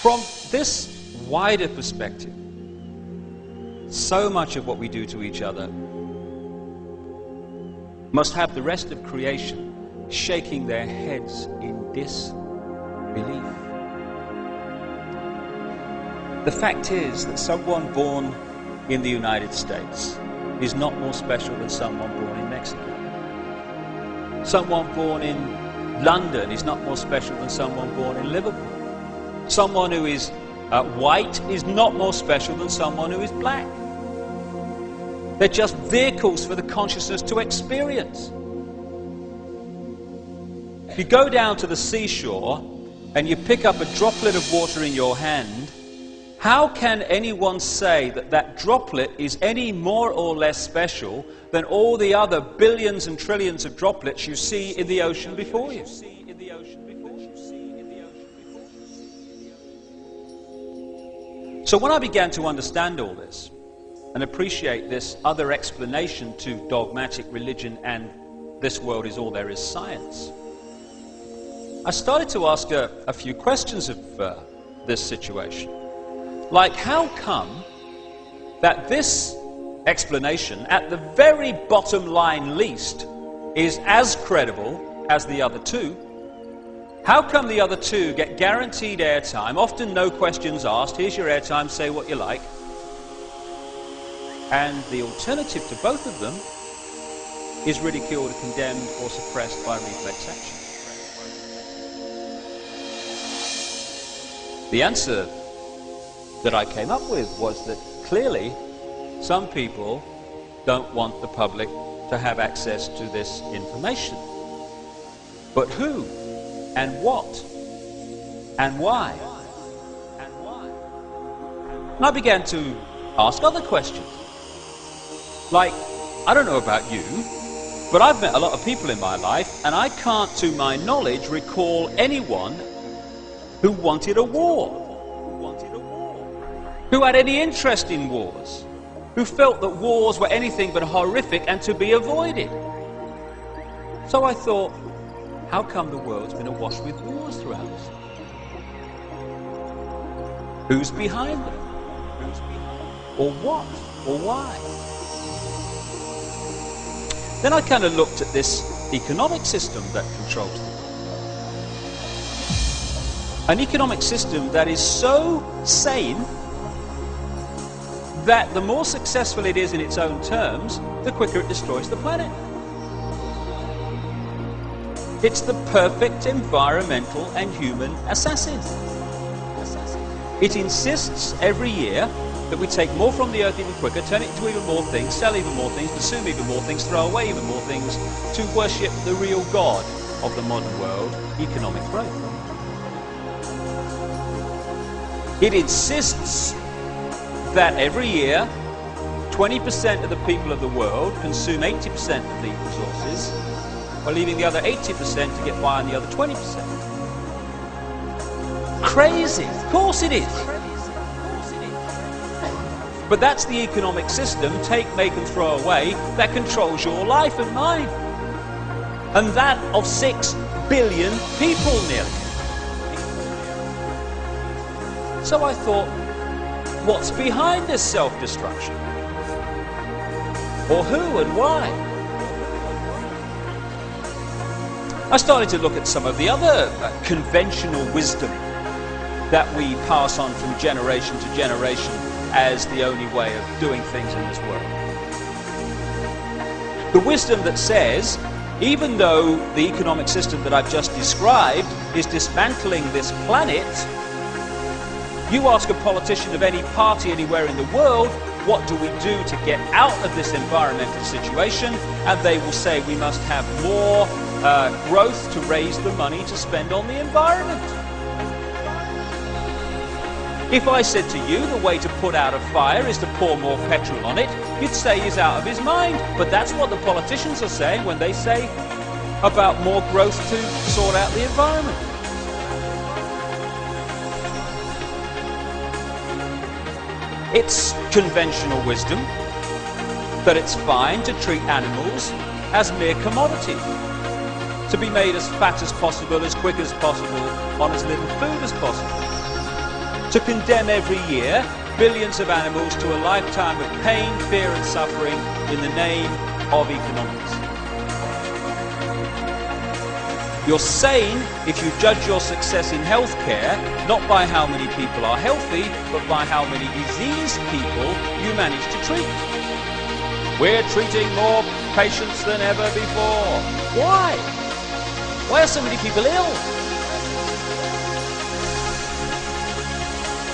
From this wider perspective, so much of what we do to each other must have the rest of creation shaking their heads in disbelief. The fact is that someone born in the United States is not more special than someone born in Mexico. Someone born in London is not more special than someone born in Liverpool. Someone who is white is not more special than someone who is black. They're just vehicles for the consciousness to experience. If you go down to the seashore and you pick up a droplet of water in your hand, how can anyone say that that droplet is any more or less special than all the other billions and trillions of droplets you see in the ocean before you? So when I began to understand all this and appreciate this other explanation to dogmatic religion and this world is all there is science, I started to ask a few questions of this situation. Like, how come that this explanation, at the very bottom line least, is as credible as the other two? How come the other two get guaranteed airtime, often no questions asked, here's your airtime, say what you like, and the alternative to both of them is ridiculed, condemned, or suppressed by reflex action? The answer that I came up with was that clearly some people don't want the public to have access to this information. But who and what and why? And I began to ask other questions. Like, I don't know about you, but I've met a lot of people in my life, and I can't, to my knowledge, recall anyone who wanted a war, who had any interest in wars, who felt that wars were anything but horrific and to be avoided. So I thought, how come the world's been awash with wars throughout history? Who's behind them? Or what? Or why? Then I kind of looked at this economic system that controls them. An economic system that is so sane that the more successful it is in its own terms, the quicker it destroys the planet. It's the perfect environmental and human assassin. It insists every year that we take more from the earth even quicker, turn it into even more things, sell even more things, consume even more things, throw away even more things, to worship the real God of the modern world, economic growth. It insists that every year 20% of the people of the world consume 80% of the resources, while leaving the other 80% to get by on the other 20%. Crazy! Of course it is! But that's the economic system, take, make and throw away, that controls your life and mine. And that of 6 billion people nearly. So I thought, what's behind this self-destruction? Or who and why? I started to look at some of the other conventional wisdom that we pass on from generation to generation as the only way of doing things in this world. The wisdom that says, even though the economic system that I've just described is dismantling this planet, you ask a politician of any party anywhere in the world, what do we do to get out of this environmental situation? And they will say we must have more growth to raise the money to spend on the environment. If I said to you the way to put out a fire is to pour more petrol on it, you'd say he's out of his mind. But that's what the politicians are saying when they say about more growth to sort out the environment. It's conventional wisdom that it's fine to treat animals as mere commodity, to be made as fat as possible, as quick as possible, on as little food as possible. to condemn every year billions of animals to a lifetime of pain, fear and suffering in the name of economics. You're sane if you judge your success in healthcare not by how many people are healthy, but by how many diseased people you manage to treat. We're treating more patients than ever before. Why? Why are so many people ill?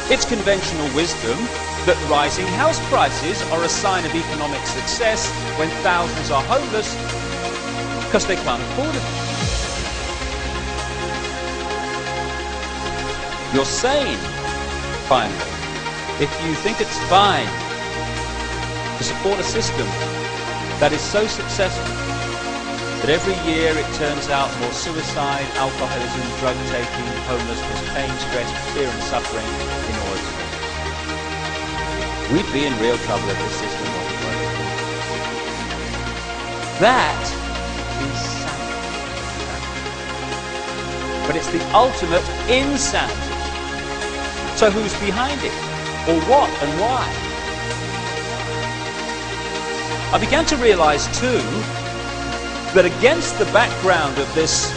It's conventional wisdom that rising house prices are a sign of economic success when thousands are homeless because they can't afford it. You're sane, finally, if you think it's fine to support a system that is so successful that every year it turns out more suicide, alcoholism, drug taking, homelessness, pain, stress, fear and suffering in all its forms. We'd be in real trouble if the system wasn't working. That is sanity. But it's the ultimate insanity. So who's behind it? Or what and why? I began to realize too that against the background of this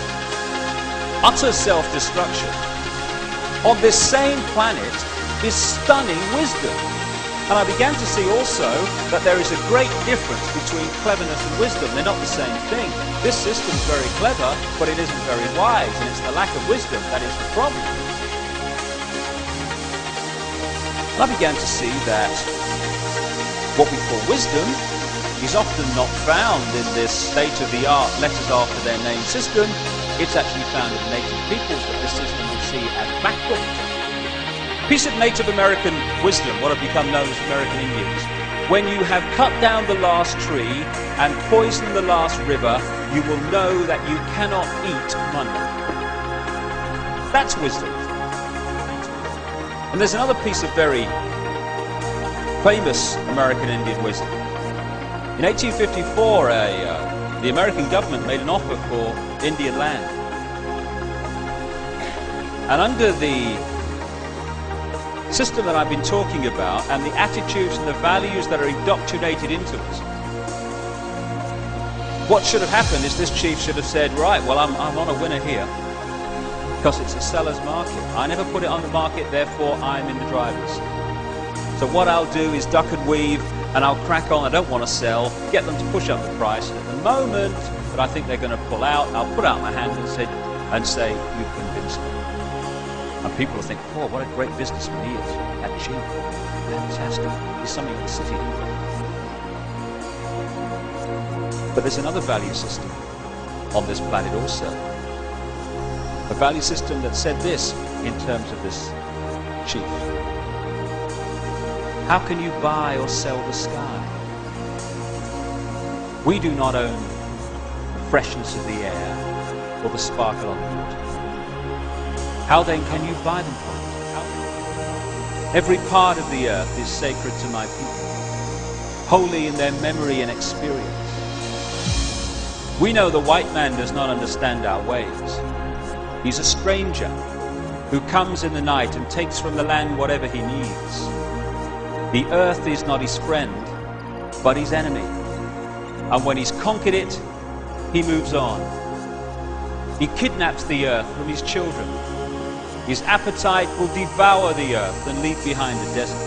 utter self-destruction, on this same planet is stunning wisdom. And I began to see also that there is a great difference between cleverness and wisdom. They're not the same thing. This system's very clever, but it isn't very wise, and it's the lack of wisdom that is the problem. I began to see that what we call wisdom is often not found in this state-of-the-art letters after their name system. It's actually found in native peoples that this system we see as backward. A piece of Native American wisdom, what have become known as American Indians. When you have cut down the last tree and poisoned the last river, you will know that you cannot eat money. That's wisdom. And there's another piece of very famous American Indian wisdom. In 1854, the American government made an offer for Indian land. And under the system that I've been talking about, and the attitudes and the values that are indoctrinated into us, what should have happened is this chief should have said, right, well, I'm on a winner here, because it's a seller's market. I never put it on the market, therefore I'm in the driver's. So what I'll do is duck and weave, and I'll crack on. I don't want to sell, get them to push up the price, and at the moment that I think they're going to pull out, I'll put out my hand and say, you've convinced me. And people will think, oh, what a great businessman he is. That cheap, fantastic. He's something in the city. But there's another value system on this planet also. A value system that said this in terms of this chief. How can you buy or sell the sky? We do not own the freshness of the air or the sparkle on the water. How then can you buy them from me? Every part of the earth is sacred to my people, holy in their memory and experience. We know the white man does not understand our ways. He's a stranger who comes in the night and takes from the land whatever he needs. The earth is not his friend, but his enemy. And when he's conquered it, he moves on. He kidnaps the earth from his children. His appetite will devour the earth and leave behind the desert.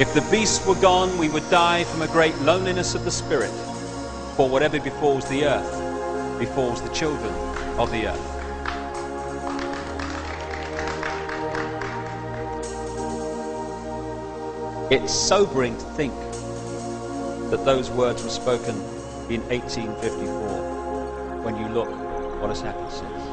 If the beasts were gone, we would die from a great loneliness of the spirit. For whatever befalls the earth, befalls the children of the earth. It's sobering to think that those words were spoken in 1854 when you look what has happened since.